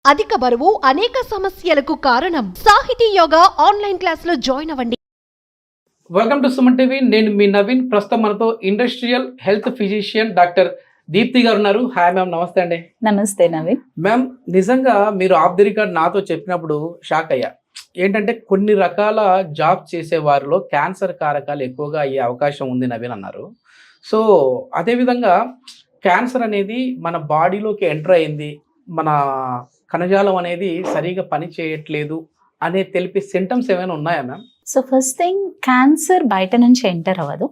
అధిక బరువు అనేక సమస్యలకు కారణం. సాహితీ యోగా ఆన్లైన్ క్లాస్ లో జాయిన్ అవ్వండి. Welcome to Suman TV. నేను మీ నవీన్. ప్రస్తుతం మనతో industrial health physician doctor Deepthi గారు ఉన్నారు. హాయ్ మ్యామ్, నమస్తే అండి. నమస్తే నవీన్. మ్యామ్, నిజంగా మీరు ఆఫ్ ది రికార్డ్ నాతో చెప్పినప్పుడు షాక్ అయ్యా. ఏంటంటే కొన్ని రకాల జాబ్ చేసే వారిలో క్యాన్సర్ కారకాలు ఎక్కువగా అయ్యే అవకాశం ఉంది నవీన్ అన్నారు. సో అదేవిధంగా క్యాన్సర్ అనేది మన బాడీలోకి ఎంటర్ అయింది, మన కణజాలం అనేది సరిగా పని చేయట్లేదు అనే తెలిపే సింటమ్స్ ఏమైనా ఉన్నాయా ma'am? So first thing, cancer బయట నుంచి ఎంటర్ అవ్వదు.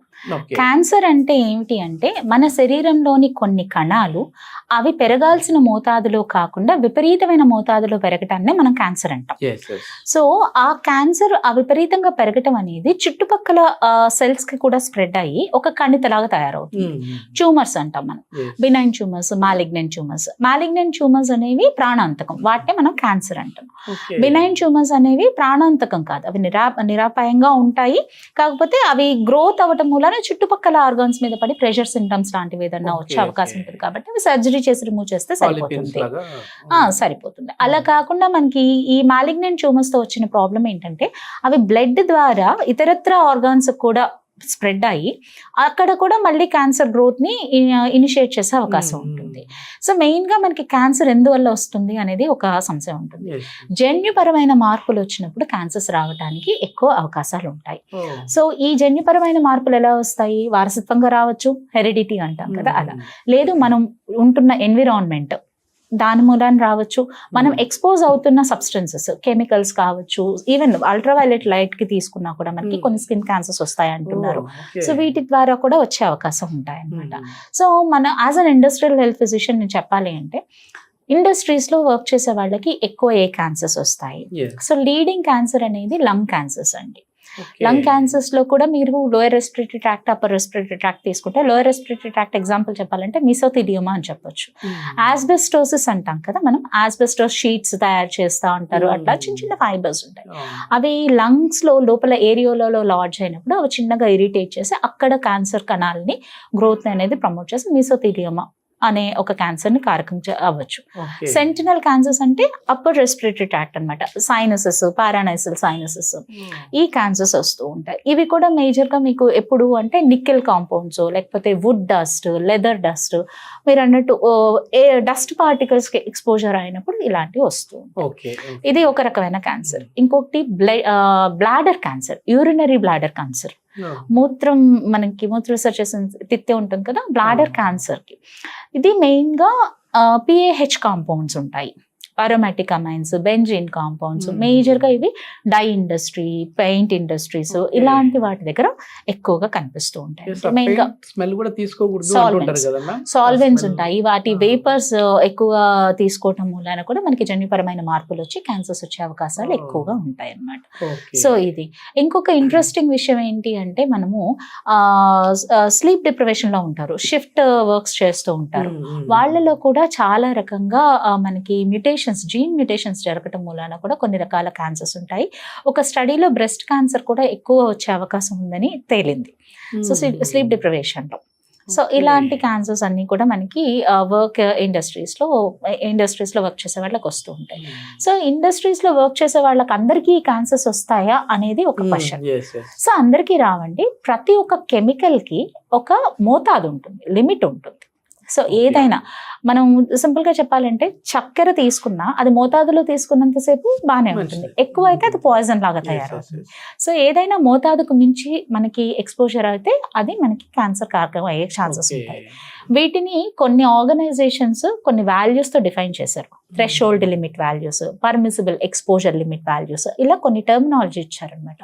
క్యాన్సర్ అంటే ఏమిటి అంటే మన శరీరంలోని కొన్ని కణాలు అవి పెరగాల్సిన మోతాదులో కాకుండా విపరీతమైన మోతాదులో పెరగటాన్ని మనం క్యాన్సర్ అంటాం. సో ఆ క్యాన్సర్ విపరీతంగా పెరగటం అనేది చుట్టుపక్కల సెల్స్ కి కూడా స్ప్రెడ్ అయ్యి ఒక కణితలాగా తయారవుతుంది. ట్యూమర్స్ అంటాం మనం. బినైన్ ట్యూమర్స్, మాలిగ్నెంట్ ట్యూమర్స్ అనేవి ప్రాణాంతకం, వాటిని మనం క్యాన్సర్ అంటాం. బినైన్ ట్యూమర్స్ అనేవి ప్రాణాంతకం కాదు, అవి నిరాపాయంగా ఉంటాయి. కాకపోతే అవి గ్రోత్ అవ్వటం మూలన చుట్టుపక్కల ఆర్గాన్స్ మీద పడి ప్రెషర్ సింటమ్స్ లాంటివి ఏదన్నా వచ్చే అవకాశం ఉంటుంది. కాబట్టి అవి సర్జరీ చేసి రిమూవ్ చేస్తే సరిపోతుంది. అలా కాకుండా మనకి ఈ మాలిగ్నెంట్ ట్యూమర్స్ తో వచ్చిన ప్రాబ్లం ఏంటంటే అవి బ్లడ్ ద్వారా ఇతరత్ర ఆర్గాన్స్ కూడా స్ప్రెడ్ అయ్యి అక్కడ కూడా మళ్ళీ క్యాన్సర్ గ్రోత్ ని ఇనిషియేట్ చేసే అవకాశం ఉంటుంది. సో మెయిన్ గా మనకి క్యాన్సర్ ఎందువల్ల వస్తుంది అనేది ఒక సంశయం ఉంటుంది. జన్యుపరమైన మార్పులు వచ్చినప్పుడు క్యాన్సర్స్ రావడానికి ఎక్కువ అవకాశాలు ఉంటాయి. సో ఈ జన్యుపరమైన మార్పులు ఎలా వస్తాయి? వారసత్వంగా రావచ్చు, హెరిడిటీ అంటాం కదా అలా. లేదు మనం ఉంటున్న ఎన్విరాన్మెంట్ దాని మూలాన్ని రావచ్చు, మనం ఎక్స్పోజ్ అవుతున్న సబ్స్టెన్సెస్, కెమికల్స్ కావచ్చు, ఈవెన్ అల్ట్రావైలెట్ లైట్ కి తీసుకున్నా కూడా మనకి కొన్ని స్కిన్ క్యాన్సర్స్ వస్తాయి అంటున్నారు. సో వీటి ద్వారా కూడా వచ్చే అవకాశం ఉంటాయి అన్నమాట. సో మన as an industrial health physician నేను చెప్పాలి అంటే ఇండస్ట్రీస్ లో వర్క్ చేసే వాళ్ళకి ఎక్కువ ఏ క్యాన్సర్స్ వస్తాయి. సో లీడింగ్ క్యాన్సర్ అనేది లంగ్ క్యాన్సర్స్ అండి. లంగ్ క్యాన్సర్స్ లో కూడా మీరు lower respiratory tract, upper respiratory tract తీసుకుంటే లోయర్ రెస్పిరేటరీ ట్రాక్ట్ ఎగ్జాంపుల్ చెప్పాలంటే మిసోథీలియోమా అని చెప్పొచ్చు. ఆస్బెస్టోసిస్ అంటాం కదా మనం, ఆస్బెస్టోస్ షీట్స్ తయారు చేస్తా ఉంటారు. అట్లా చిన్న చిన్న ఫైబర్స్ ఉంటాయి. అవి లంగ్స్ లో లోపల ఏరియోలలో లాడ్జ్ అయినప్పుడు అవి చిన్నగా ఇరిటేట్ చేసి అక్కడ క్యాన్సర్ కణాలని గ్రోత్ అనేది ప్రమోట్ చేసి మిసోథీలియోమా అనే ఒక క్యాన్సర్ ని కారకం అవ్వచ్చు. సెంటినల్ క్యాన్సర్స్ అంటే అప్పర్ రెస్పిరేటరీ ట్రాక్ట్ అనమాట. సైనసెస్, పారానైసల్ సైనసెస్, ఈ క్యాన్సర్స్ వస్తూ ఉంటాయి. ఇవి కూడా మేజర్ గా మీకు ఎప్పుడు అంటే నికెల్ కాంపౌండ్స్, లేకపోతే వుడ్ డస్ట్, లెదర్ డస్ట్, మీరు అన్నట్టు డస్ట్ పార్టికల్స్ కి ఎక్స్పోజర్ అయినప్పుడు ఇలాంటివి వస్తూ ఉంటాయి. ఇది ఒక రకమైన క్యాన్సర్. ఇంకొకటి bladder cancer, urinary bladder cancer. మూత్రం, మనకి మూత్ర తిత్తే ఉంటుంది కదా, బ్లాడర్ క్యాన్సర్ కి ఇది మెయిన్ గా PAH కాంపౌండ్స్ ఉంటాయి, aromatic amines, benzene compounds. Major గా ఇవి డై ఇండస్ట్రీ, పెయింట్ ఇండస్ట్రీస్, ఇలాంటి వాటి దగ్గర ఎక్కువగా కనిపిస్తూ ఉంటాయి. మెయిన్ గా సాల్వెంట్స్ ఉంటాయి, వాటి వేపర్స్ ఎక్కువ తీసుకోవటం మూలాన కూడా మనకి జన్యుపరమైన మార్పులు వచ్చి క్యాన్సర్స్ వచ్చే అవకాశాలు ఎక్కువగా ఉంటాయి అన్నమాట. సో ఇది ఇంకొక ఇంట్రెస్టింగ్ విషయం ఏంటి అంటే మనము స్లీప్ డిప్రివేషన్ లో ఉంటారు, షిఫ్ట్ వర్క్స్ చేస్తూ ఉంటారు. వాళ్ళలో కూడా చాలా రకంగా మనకి జీన్ మ్యూటేషన్స్ జరగటం మూలాన కూడా కొన్ని రకాల క్యాన్సర్స్ ఉంటాయి. ఒక స్టడీలో బ్రెస్ట్ క్యాన్సర్ కూడా ఎక్కువ వచ్చే అవకాశం ఉందని తేలింది. సో స్లీప్ డిప్రివేషన్ లో. సో ఇలాంటి క్యాన్సర్స్ అన్ని కూడా మనకి వర్క్ ఇండస్ట్రీస్ లో వర్క్ చేసే వాళ్ళకి వస్తూ ఉంటాయి. సో ఇండస్ట్రీస్ లో వర్క్ చేసే వాళ్ళకి అందరికీ క్యాన్సర్స్ వస్తాయా అనేది ఒక క్వశ్చన్. సో అందరికీ రావండి. ప్రతి ఒక్క కెమికల్ కి ఒక మోతాదు ఉంటుంది, లిమిట్ ఉంటుంది. సో ఏదైనా మనం సింపుల్ గా చెప్పాలంటే చక్కెర తీసుకున్నా అది మోతాదులో తీసుకున్నంతసేపు బాగానే ఉంటుంది, ఎక్కువ అయితే అది పాయిజన్ లాగా తయారవుతుంది. సో ఏదైనా మోతాదుకు మించి మనకి ఎక్స్పోజర్ అయితే అది మనకి క్యాన్సర్ కారకం అయ్యే ఛాన్సెస్ ఉంటాయి. వీటిని కొన్ని ఆర్గనైజేషన్స్ కొన్ని వాల్యూస్ తో డిఫైన్ చేశారు. Threshold limit values, permissible exposure limit values, ఇలా కొన్ని టర్మినాలజీ ఇచ్చారనమాట.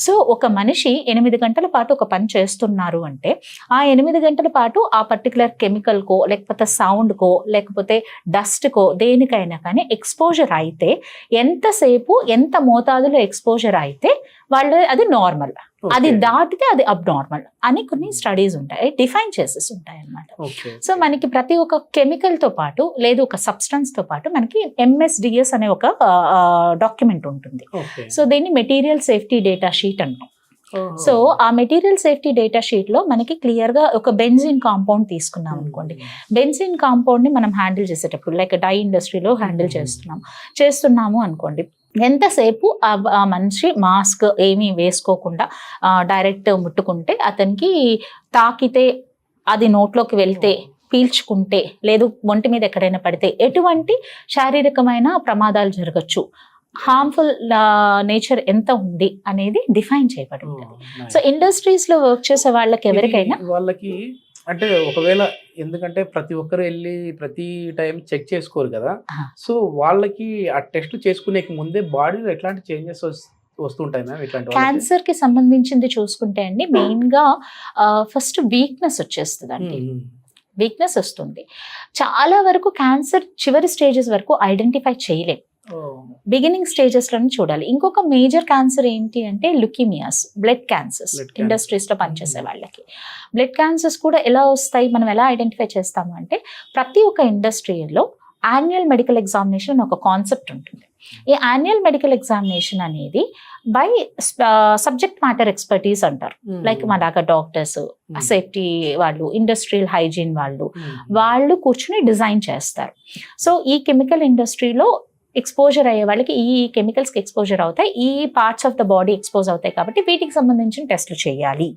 సో ఒక మనిషి 8 గంటల పాటు ఒక పని చేస్తున్నారు అంటే ఆ 8 గంటల పాటు ఆ పర్టికులర్ కెమికల్ కో, లేకపోతే సౌండ్ కో, లేకపోతే డస్ట్ కో, దేనికైనా కానీ ఎక్స్పోజర్ అయితే ఎంతసేపు ఎంత మోతాదులో ఎక్స్పోజర్ అయితే వాళ్ళు అది నార్మల్, అది దాటితే అది అబ్ నార్మల్ అని కొన్ని స్టడీస్ ఉంటాయి, డిఫైన్ చేసేసి ఉంటాయి అన్నమాట. సో మనకి ప్రతి ఒక్క కెమికల్ తో పాటు లేదు ఒక సబ్స్టెన్స్ తో పాటు మనకి MSDS అనే ఒక డాక్యుమెంట్ ఉంటుంది. సో దీన్ని మెటీరియల్ సేఫ్టీ డేటా షీట్ అంటాం. సో ఆ మెటీరియల్ సేఫ్టీ డేటా షీట్ లో మనకి క్లియర్ గా ఒక బెంజిన్ కాంపౌండ్ తీసుకున్నాం అనుకోండి. బెంజిన్ కాంపౌండ్ ని మనం హ్యాండిల్ చేసేటప్పుడు లైక్ డై ఇండస్ట్రీలో హ్యాండిల్ చేస్తున్నాము అనుకోండి, ఎంతసేపు ఆ మనిషి మాస్క్ ఏమీ వేసుకోకుండా డైరెక్ట్ ముట్టుకుంటే, అతనికి తాకితే, అది నోట్లోకి వెళ్తే, పీల్చుకుంటే, లేదు ఒంటి మీద ఎక్కడైనా పడితే ఎటువంటి శారీరకమైన ప్రమాదాలు జరగచ్చు, హార్మ్ఫుల్ నేచర్ ఎంత ఉంది అనేది డిఫైన్ చేయబడి ఉంటుంది. సో ఇండస్ట్రీస్ లో వర్క్ చేసే వాళ్ళకి ఎవరికైనా వాళ్ళకి అంటే ఒకవేళ, ఎందుకంటే ప్రతి ఒక్కరు వెళ్ళి ప్రతి టైం చెక్ చేసుకోరు కదా, సో వాళ్ళకి ఆ టెస్ట్ చేసుకునే ముందే బాడీలో ఎట్లాంటి చేంజెస్ వస్తుంటాయి మ్యామ్ ఇట్లాంటి? క్యాన్సర్ కి సంబంధించింది చూసుకుంటే అండి, మెయిన్ గా ఫస్ట్ వీక్నెస్ వచ్చేస్తుంది అండి. వీక్నెస్ వస్తుంది. చాలా వరకు క్యాన్సర్ చివరి స్టేజెస్ వరకు ఐడెంటిఫై చేయలేం, బిగినింగ్ స్టేజెస్ లోనే చూడాలి. ఇంకొక మేజర్ క్యాన్సర్ ఏంటి అంటే లుకీమియాస్, బ్లడ్ క్యాన్సర్స్. ఇండస్ట్రీస్ లో పనిచేసే వాళ్ళకి బ్లడ్ క్యాన్సర్స్ కూడా ఎలా వస్తాయి, మనం ఎలా ఐడెంటిఫై చేస్తాము అంటే, ప్రతి ఒక్క ఇండస్ట్రీలో యాన్యువల్ మెడికల్ ఎగ్జామినేషన్ ఒక కాన్సెప్ట్ ఉంటుంది. ఈ యాన్యువల్ మెడికల్ ఎగ్జామినేషన్ అనేది బై సబ్జెక్ట్ మ్యాటర్ ఎక్స్పర్టీస్ అంటారు. లైక్ మా దాకా డాక్టర్స్, సేఫ్టీ వాళ్ళు, ఇండస్ట్రియల్ హైజీన్ వాళ్ళు కూర్చుని డిజైన్ చేస్తారు. సో ఈ కెమికల్ ఇండస్ట్రీలో ఎక్స్పోజర్ అయ్యే వాళ్ళకి ఈ కెమికల్స్కి ఎక్స్పోజర్ అవుతాయి, ఈ parts of the body expose అవుతాయి, కాబట్టి వీటికి సంబంధించిన టెస్ట్లు చేయాలి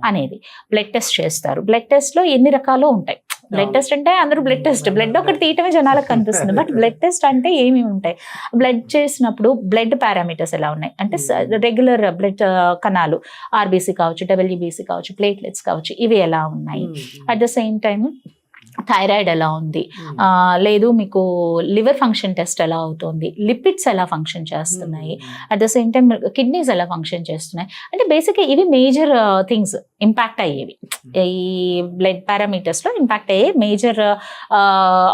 అనేది. బ్లడ్ టెస్ట్ చేస్తారు. బ్లడ్ టెస్ట్ లో ఎన్ని రకాలు ఉంటాయి. బ్లడ్ టెస్ట్ అంటే అందరూ బ్లడ్ టెస్ట్, బ్లడ్ ఒకటి తీయటమే జనాలకు కనిపిస్తుంది, బట్ బ్లడ్ టెస్ట్ అంటే ఏమేమి ఉంటాయి? బ్లడ్ చేసినప్పుడు బ్లడ్ పారామీటర్స్ ఎలా ఉన్నాయి అంటే, రెగ్యులర్ బ్లడ్ కణాలు, ఆర్బీసీ కావచ్చు, డబ్ల్యూబీసీ కావచ్చు, ప్లేట్లెట్స్ కావచ్చు, ఇవి ఎలా ఉన్నాయి. At the same time thyroid ఎలా ఉంది, లేదు మీకు లివర్ ఫంక్షన్ టెస్ట్ ఎలా అవుతుంది, లిపిడ్స్ ఎలా ఫంక్షన్ చేస్తున్నాయి, at the same time kidneys ఎలా ఫంక్షన్ చేస్తున్నాయి. అంటే బేసిక్గా ఇవి మేజర్ థింగ్స్ ఇంపాక్ట్ అయ్యేవి. ఈ బ్లడ్ పారామీటర్స్ లో ఇంపాక్ట్ అయ్యే మేజర్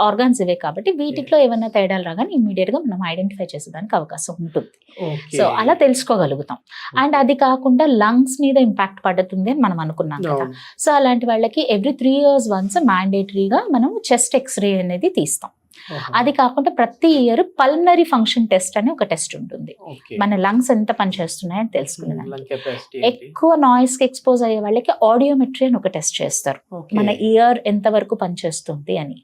ఆర్గాన్స్ ఇవే, కాబట్టి వీటిలో ఏమైనా తేడాలు రాగానే ఇమ్మీడియట్ గా మనం ఐడెంటిఫై చేసేదానికి అవకాశం ఉంటుంది. సో అలా తెలుసుకోగలుగుతాం. అండ్ అది కాకుండా లంగ్స్ మీద ఇంపాక్ట్ పడుతుంది అని మనం అనుకున్నాం కదా. సో అలాంటి వాళ్ళకి ఎవ్రీ 3 years వన్స్ మ్యాండేటరీగా మనం చెస్ట్ ఎక్స్రే అనేది తీస్తాం. అది కాకుండా ప్రతి ఇయర్ పల్మనరీ ఫంక్షన్ టెస్ట్ అని ఒక టెస్ట్ ఉంటుంది. మన లంగ్స్ ఎంత పనిచేస్తున్నాయని తెలుసుకునేదానికి. ఎక్కువ నాయిస్ కి ఎక్స్పోజ్ అయ్యే వాళ్ళకి ఆడియోమెట్రీ అని ఒక టెస్ట్ చేస్తారు, మన ఇయర్ ఎంత వరకు పనిచేస్తుంది అని.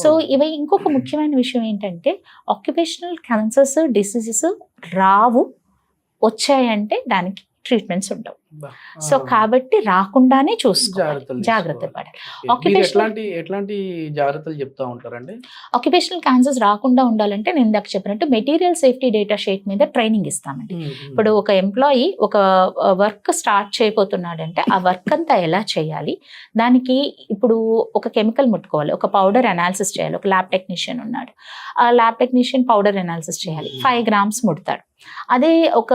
సో ఇవి ఇంకొక ముఖ్యమైన విషయం ఏంటంటే, ఆక్యుపేషనల్ క్యాన్సర్స్, డిసీజెస్ రావు, వచ్చాయంటే దానికి ట్రీట్మెంట్స్ ఉండవు. సో కాబట్టి రాకుండానే చూసుకోవాలి, జాగ్రత్త పడాలి. ఎట్లాంటి జాగ్రత్తలు చెప్తా ఉంటారండి? ఆక్యుపేషనల్ క్యాన్సర్స్ రాకుండా ఉండాలంటే నేను ఇందాక చెప్పినట్టు మెటీరియల్ సేఫ్టీ డేటా షీట్ మీద ట్రైనింగ్ ఇస్తామండి. ఇప్పుడు ఒక ఎంప్లాయీ ఒక వర్క్ స్టార్ట్ చేయబోతున్నాడంటే ఆ వర్క్ అంతా ఎలా చేయాలి, దానికి ఇప్పుడు ఒక కెమికల్ ముట్టుకోవాలి, ఒక పౌడర్ అనాలిసిస్ చేయాలి. ఒక ల్యాబ్ టెక్నీషియన్ ఉన్నాడు, ఆ ల్యాబ్ టెక్నీషియన్ పౌడర్ అనాలిసిస్ చేయాలి, 5 grams ముడతాడు. అదే ఒక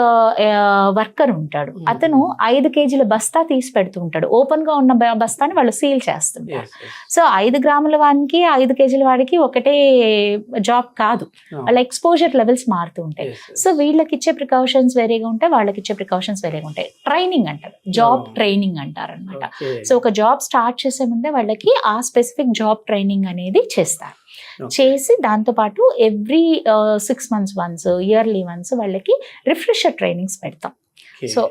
వర్కర్ ఉంటాడు, అతను 5 kg బస్తా తీసి పెడుతూ ఉంటాడు. ఓపెన్ గా ఉన్న బస్తాని వాళ్ళు సీల్ చేస్తుంటారు. సో 5 grams వానికి 5 kg వాడికి ఒకటే జాబ్ కాదు, వాళ్ళ ఎక్స్పోజర్ లెవెల్స్ మారుతూ ఉంటాయి. సో వీళ్ళకి ఇచ్చే ప్రికాషన్స్ వేరేగా ఉంటాయి, వాళ్ళకి ఇచ్చే ప్రికాషన్స్ వేరేగా ఉంటాయి. ట్రైనింగ్ అంటారు, జాబ్ ట్రైనింగ్ అంటారు అనమాట. సో ఒక జాబ్ స్టార్ట్ చేసే ముందే వాళ్ళకి ఆ స్పెసిఫిక్ జాబ్ ట్రైనింగ్ అనేది చేస్తారు. చేసి దాంతోపాటు every 6 months once, yearly once వాళ్ళకి రిఫ్రెషర్ ట్రైనింగ్స్ పెడతాం. సో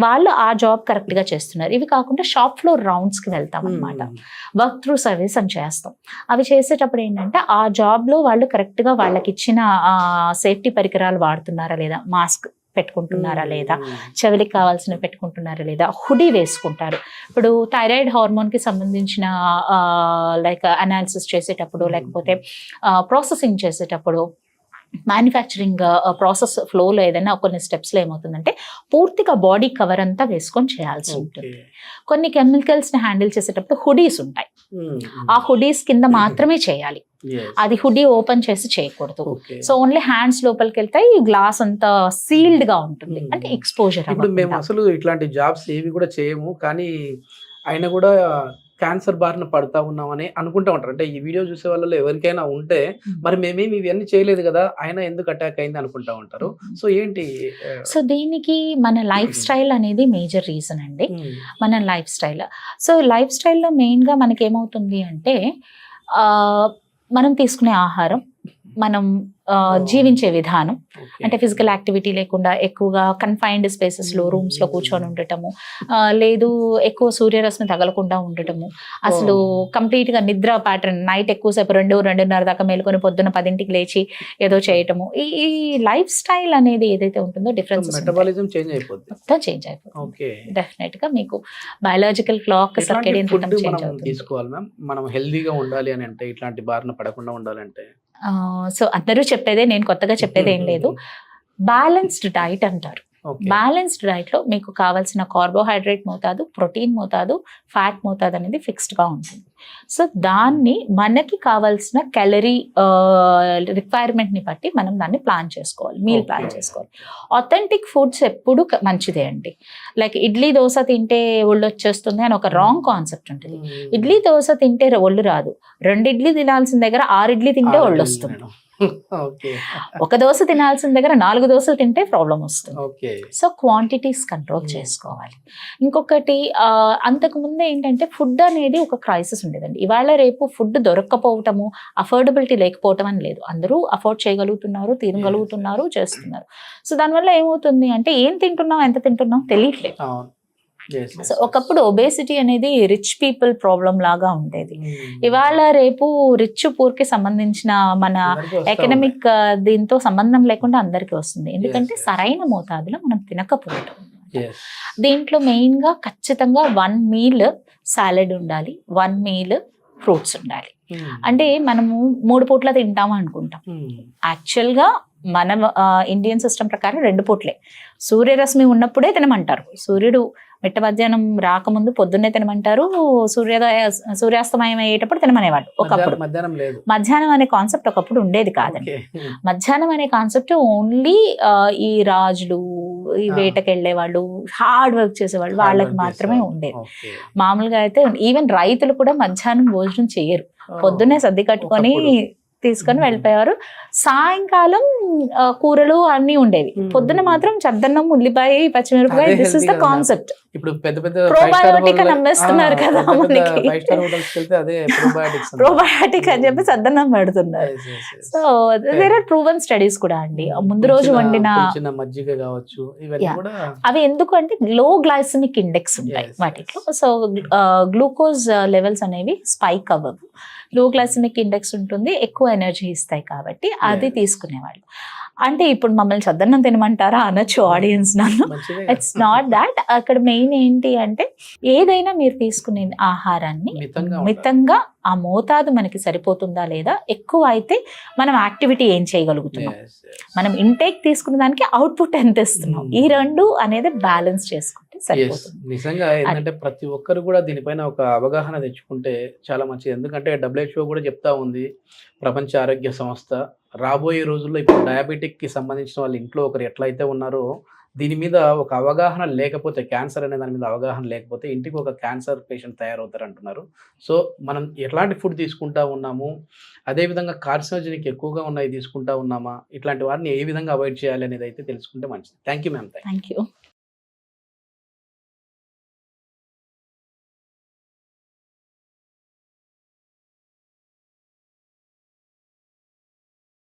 వాళ్ళు ఆ జాబ్ కరెక్ట్ గా చేస్తున్నారు. ఇవి కాకుండా షాప్ ఫ్లోర్ రౌండ్స్ కి వెళ్తాం అనమాట, వర్క్ త్రూ సర్వీస్ అని చేస్తాం. అవి చేసేటప్పుడు ఏంటంటే ఆ జాబ్ లో వాళ్ళు కరెక్ట్ గా వాళ్ళకి ఇచ్చిన సేఫ్టీ పరికరాలు వాడుతున్నారా లేదా, మాస్క్ పెట్టుకుంటున్నారా లేదా, చెవిలికి కావాల్సిన పెట్టుకుంటున్నారా లేదా, హుడీ వేసుకుంటారు. ఇప్పుడు థైరాయిడ్ హార్మోన్ కి సంబంధించిన లైక్ అనాలిసిస్ చేసేటప్పుడు, లేకపోతే ప్రాసెసింగ్ చేసేటప్పుడు, మ్యానుఫ్యాక్చరింగ్ ప్రాసెస్ ఫ్లోలో ఏదైనా కొన్ని స్టెప్స్లో ఏమవుతుందంటే పూర్తిగా బాడీ కవర్ అంతా వేసుకొని చేయాల్సి ఉంటుంది. కొన్ని కెమికల్స్ని హ్యాండిల్ చేసేటప్పుడు హుడీస్ ఉంటాయి, ఆ హుడీస్ కింద మాత్రమే చేయాలి, అది హుడీ ఓపెన్ చేసి చేయకూడదు. సో ఓన్లీ హ్యాండ్స్ లోపలికి వెళ్తాయి, గ్లాస్ అంతా సీల్డ్ గా ఉంటుంది, అంటే ఎక్స్పోజర్. ఇప్పుడు మేము అసలు ఇట్లాంటి జాబ్స్ ఏవి కూడా చేయము, కానీ ఆయన కూడా క్యాన్సర్ బారిన పడతా ఉన్నామని అనుకుంటా ఉంటారు. అంటే ఈ వీడియో చూసే వాళ్ళలో ఎవరికైనా ఉంటే మరి మేమేమి ఇవన్నీ చేయలేదు కదా, ఆయన ఎందుకు అటాక్ అయింది అనుకుంటా ఉంటారు. సో ఏంటి? సో దీనికి మన లైఫ్ స్టైల్ అనేది మేజర్ రీజన్ అండి. మన లైఫ్ స్టైల్. సో లైఫ్ స్టైల్లో మెయిన్గా మనకి ఏమవుతుంది అంటే, మనం తీసుకునే ఆహారం, మనం జీవించే విధానం. Okay. అంటే ఫిజికల్ యాక్టివిటీ లేకుండా ఎక్కువగా కన్ఫైన్డ్ స్పేసెస్లో రూమ్స్లో కూర్చొని ఉండటము, లేదు ఎక్కువ సూర్యరశ్మి తగలకుండా ఉండటము, అసలు కంప్లీట్గా నిద్ర ప్యాటర్న్, నైట్ ఎక్కువసేపు 2-2:30 దాకా మేలుకొని పొద్దున్న 10ంటికి లేచి ఏదో చేయటము, ఈ లైఫ్ స్టైల్ అనేది ఏదైతే ఉంటుందో డిఫరెన్సెస్ మెటబాలిజం చేంజ్ అయిపోద్ది. మొత్తం చేంజ్ అయిపోతుంది. ఓకే. డెఫినెట్ గా మీకు biological clock circadian food rhythm change మనం అవుతుంది. తీసుకోవాలి మ్యామ్, మనం హెల్దీగా ఉండాలి అని అంటే, ఇట్లాంటి బారిన పడకుండా ఉండాలంటే? సో అందరూ చెప్పేదే, నేను కొత్తగా చెప్పేది ఏం లేదు. బ్యాలెన్స్డ్ డైట్ అంటారు. Okay. బ్యాలెన్స్డ్ డైట్ లో మీకు కావాల్సిన కార్బోహైడ్రేట్ మోతాదు, ప్రోటీన్ మోతాదు, ఫ్యాట్ మోతాదు అనేది ఫిక్స్డ్ గా ఉంటుంది. సో దాన్ని మనకి కావాల్సిన క్యాలరీ రిక్వైర్మెంట్ ని బట్టి మనం దాన్ని ప్లాన్ చేసుకోవాలి, మీల్ ప్లాన్ చేసుకోవాలి. ఆథెంటిక్ ఫుడ్స్ ఎప్పుడు మంచిదే అండి. లైక్ ఇడ్లీ దోశ తింటే ఒళ్ళు వచ్చేస్తుంది అని ఒక రాంగ్ కాన్సెప్ట్ ఉంటుంది. ఇడ్లీ దోశ తింటే ఒళ్ళు రాదు. 2 ఇడ్లీ తినాల్సిన దగ్గర 6 ఇడ్లీ తింటే ఒళ్ళు వస్తుంది. ఒక దోశ తినాల్సిన దగ్గర 4 దోశలు తింటే ప్రాబ్లం వస్తుంది. సో క్వాంటిటీస్ కంట్రోల్ చేసుకోవాలి. ఇంకొకటి అంతకు ముందు ఏంటంటే ఫుడ్ అనేది ఒక క్రైసిస్ ఉండేదండి. ఇవాళ రేపు ఫుడ్ దొరక్కపోవటము, అఫోర్డబిలిటీ లేకపోవటం అని లేదు. అందరూ అఫోర్డ్ చేయగలుగుతున్నారు, తినగలుగుతున్నారు, చేస్తున్నారు. సో దానివల్ల ఏమవుతుంది అంటే ఏం తింటున్నాం, ఎంత తింటున్నాం తెలియట్లేదు. సో ఒకప్పుడు ఒబేసిటీ అనేది రిచ్ పీపుల్ ప్రాబ్లం లాగా ఉండేది. ఇవాళ రేపు రిచ్ పూర్ కి సంబంధించిన మన ఎకనామిక్ దీంతో సంబంధం లేకుండా అందరికీ వస్తుంది. ఎందుకంటే సరైన మోతాదులో మనం తినకపోవటం. దీంట్లో మెయిన్ గా ఖచ్చితంగా 1 మీల్ సాలెడ్ ఉండాలి, 1 మీల్ ఫ్రూట్స్ ఉండాలి. అంటే మనము 3 పూట్ల తింటాము అనుకుంటాం. యాక్చువల్ గా మన ఇండియన్ సిస్టమ్ ప్రకారం 2 పూట్లే. సూర్యరశ్మి ఉన్నప్పుడే తినమంటారు. సూర్యుడు మిట్ట మధ్యాహ్నం రాకముందు పొద్దున్నే తినమంటారు, సూర్యాస్తమయం అయ్యేటప్పుడు తినమనేవాడు. ఒకప్పుడు మధ్యాహ్నం అనే కాన్సెప్ట్ ఒకప్పుడు ఉండేది కాదండి. మధ్యాహ్నం అనే కాన్సెప్ట్ ఓన్లీ ఈ రాజులు, ఈ వేటకి వెళ్ళే వాళ్ళు, హార్డ్ వర్క్ చేసేవాళ్ళు, వాళ్ళకి మాత్రమే ఉండేది. మామూలుగా అయితే ఈవెన్ రైతులు కూడా మధ్యాహ్నం భోజనం చేయరు. పొద్దున్నే సర్ది కట్టుకొని తీసుకొని వెళ్ళిపోయారు. సాయంకాలం కూరలు అన్ని ఉండేవి. పొద్దున మాత్రం చద్దన్నం, ఉల్లిపాయ, పచ్చిమిరపకాయ. This is the concept. ఇప్పుడు పెద్ద పెద్ద ప్రోబయోటిక్ అని అమ్మేస్తున్నారు కదా మనకి. ప్రోబయోటిక్ అని చెప్పి చద్దన్నం పెడుతున్నారు. So there are proven studies కూడా అండి. ముందు రోజు వండిన మజ్జిగ కావచ్చు, అవి ఎందుకు అంటే లో గ్లైసెమిక్ ఇండెక్స్ ఉంటాయి వాటిలో. సో గ్లూకోజ్ లెవెల్స్ అనేవి స్పైక్ అవ్వవు. లో గ్లైసెమిక్ ఇండెక్స్ ఉంటుంది, ఎక్కువ ఎనర్జీ ఇస్తాయి కాబట్టి అది తీసుకునేవాళ్ళు. అంటే ఇప్పుడు మమ్మల్ని చద్దన్నం తినమంటారా అనొచ్చు ఆడియన్స్ నన్ను. It's not that. అక్కడ మెయిన్ ఏంటి అంటే ఏదైనా మీరు తీసుకునే ఆహారాన్ని మితంగా, ఆ మోతాదు మనకి సరిపోతుందా లేదా, ఎక్కువ అయితే మనం యాక్టివిటీ ఏం చేయగలుగుతున్నాం, మనం ఇంటేక్ తీసుకున్న దానికి అవుట్పుట్ ఎంత ఇస్తున్నాం, ఈ 2 అనేది బ్యాలెన్స్ చేసుకుంటే సరిపోతుంది. నిజంగా ఏంటంటే ప్రతి ఒక్కరు కూడా దీనిపైన ఒక అవగాహన తెచ్చుకుంటే చాలా మంచిది. ఎందుకంటే WHO కూడా చెప్తా ఉంది, ప్రపంచ ఆరోగ్య సంస్థ, రాబోయే రోజుల్లో ఇప్పుడు డయాబెటిక్ కి సంబంధించిన వాళ్ళు ఇంట్లో ఒకరు ఎట్లయితే ఉన్నారో, దీని మీద ఒక అవగాహన లేకపోతే, క్యాన్సర్ అనే దాని మీద అవగాహన లేకపోతే ఇంటికి ఒక క్యాన్సర్ పేషెంట్ తయారవుతారు అంటున్నారు. సో మనం ఎట్లాంటి ఫుడ్ తీసుకుంటా ఉన్నాము, అదేవిధంగా కార్సినోజెనిక్ ఎక్కువగా ఉన్నాయి తీసుకుంటా ఉన్నామా, ఇట్లాంటి వాటిని ఏ విధంగా అవాయిడ్ చేయాలి అనేది అయితే తెలుసుకుంటే మంచిది. Thank you ma'am. Thank you.